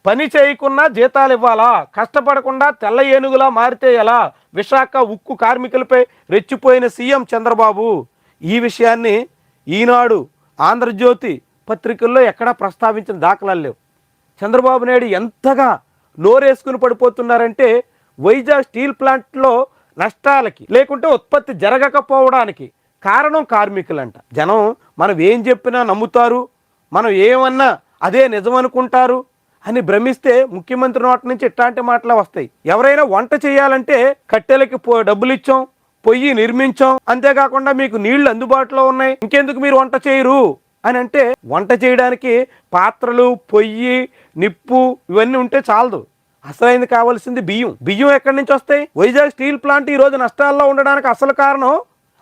పని చేయకున్నా జీతాలు ఇవ్వాలా, కష్టపడకుండా తెల్ల ఏనుగులా మారితే ఎలా, విశాఖ ఉక్కు కార్మికులపై రెచ్చిపోయిన సీఎం చంద్రబాబు. ఈ విషయాన్ని ఈనాడు, ఆంధ్రజ్యోతి పత్రికల్లో ఎక్కడా ప్రస్తావించిన దాఖలాలు లేవు. చంద్రబాబు నాయుడు ఎంతగా నోరేసుకుని పడిపోతున్నారంటే వైజాగ్ స్టీల్ ప్లాంట్లో నష్టాలకి లేకుంటే ఉత్పత్తి జరగకపోవడానికి కారణం కార్మికులంట. జనం మనం ఏం చెప్పినా నమ్ముతారు, మనం ఏమన్నా అదే నిజం అనుకుంటారు అని భ్రమిస్తే ముఖ్యమంత్రి నోటి నుంచి ఇట్లాంటి మాటలు వస్తాయి. ఎవరైనా వంట చేయాలంటే కట్టెలకి డబ్బులు ఇచ్చాం, పొయ్యి నిర్మించాం, అంతేకాకుండా మీకు నీళ్లు అందుబాటులో ఉన్నాయి, ఇంకెందుకు మీరు వంట చేయరు అని అంటే, వంట చేయడానికి పాత్రలు, పొయ్యి, నిప్పు ఇవన్నీ ఉంటే చాలదు. అసలైంది కావాల్సింది బియ్యం. బియ్యం ఎక్కడి నుంచి వస్తాయి? వైజాగ్ స్టీల్ ప్లాంట్ ఈ రోజు నష్టాల్లో ఉండడానికి అసలు కారణం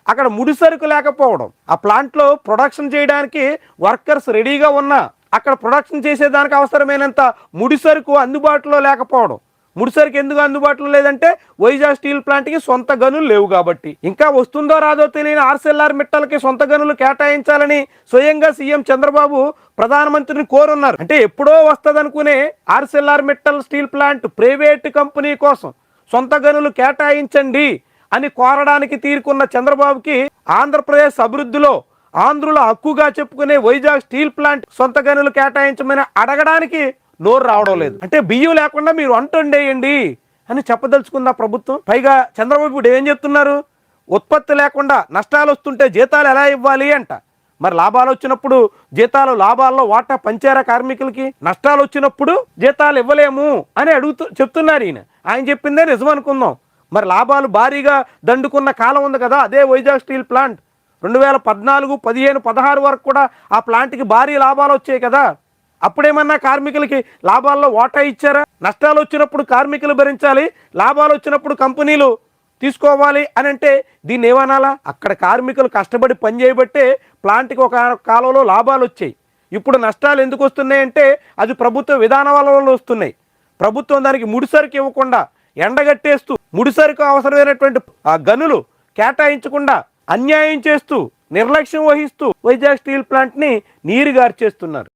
అక్కడ ముడి సరుకు లేకపోవడం. ఆ ప్లాంట్లో ప్రొడక్షన్ చేయడానికి వర్కర్స్ రెడీగా ఉన్నా అక్కడ ప్రొడక్షన్ చేసేదానికి అవసరమైనంత ముడి సరుకు అందుబాటులో లేకపోవడం. ముడి సరుకు ఎందుకు అందుబాటులో లేదంటే వైజాగ్ స్టీల్ ప్లాంట్కి సొంత గనులు లేవు కాబట్టి. ఇంకా వస్తుందో రాదో తెలియని ఆర్సెల్ఆర్ మిట్టల్కి సొంత గనులు కేటాయించాలని స్వయంగా సీఎం చంద్రబాబు ప్రధానమంత్రిని కోరున్నారు. అంటే ఎప్పుడో వస్తుందనుకునే Arcelor Mittal steel plant private company కోసం సొంత గనులు కేటాయించండి అని కోరడానికి తీరుకున్న చంద్రబాబుకి ఆంధ్రప్రదేశ్ అభివృద్ధిలో ఆంధ్రుల హక్కుగా చెప్పుకునే వైజాగ్ స్టీల్ ప్లాంట్ సొంత గనులు కేటాయించమని అడగడానికి నోరు రావడం లేదు. అంటే బియ్యం లేకుండా మీరు వంటేయండి అని చెప్పదలుచుకుందా ప్రభుత్వం? పైగా చంద్రబాబు ఇప్పుడు ఏం చెప్తున్నారు? ఉత్పత్తి లేకుండా నష్టాలు వస్తుంటే జీతాలు ఎలా ఇవ్వాలి అంట. మరి లాభాలు వచ్చినప్పుడు జీతాలు, లాభాల్లో వాటా పంచారా కార్మికులకి? నష్టాలు వచ్చినప్పుడు జీతాలు ఇవ్వలేము అని చెప్తున్నారు ఈయన. ఆయన చెప్పిందే నిజం అనుకుందాం. మరి లాభాలు భారీగా దండుకున్న కాలం ఉంది కదా, అదే వైజాగ్ స్టీల్ ప్లాంట్. 2014, 15, 16 వరకు కూడా ఆ ప్లాంట్కి భారీ లాభాలు వచ్చాయి కదా. అప్పుడేమన్నా కార్మికులకి లాభాల్లో వాటా ఇచ్చారా? నష్టాలు వచ్చినప్పుడు కార్మికులు భరించాలి, లాభాలు వచ్చినప్పుడు కంపెనీలు తీసుకోవాలి అని అంటే దీన్ని ఏమనాలా? అక్కడ కార్మికులు కష్టపడి పని చేయబట్టే ప్లాంట్కి ఒక కాలంలో లాభాలు వచ్చాయి. ఇప్పుడు నష్టాలు ఎందుకు వస్తున్నాయంటే అది ప్రభుత్వ విధానం వల్ల వస్తున్నాయి. ప్రభుత్వం దానికి ముడిసరుకు ఇవ్వకుండా ఎండగట్టేస్తూ, ముడిసరుకు అవసరమైనటువంటి గనులు కేటాయించకుండా అన్యాయం చేస్తూ, నిర్లక్ష్యం వహిస్తూ వైజాగ్ స్టీల్ ప్లాంట్ని నీరుగార్చేస్తున్నారు.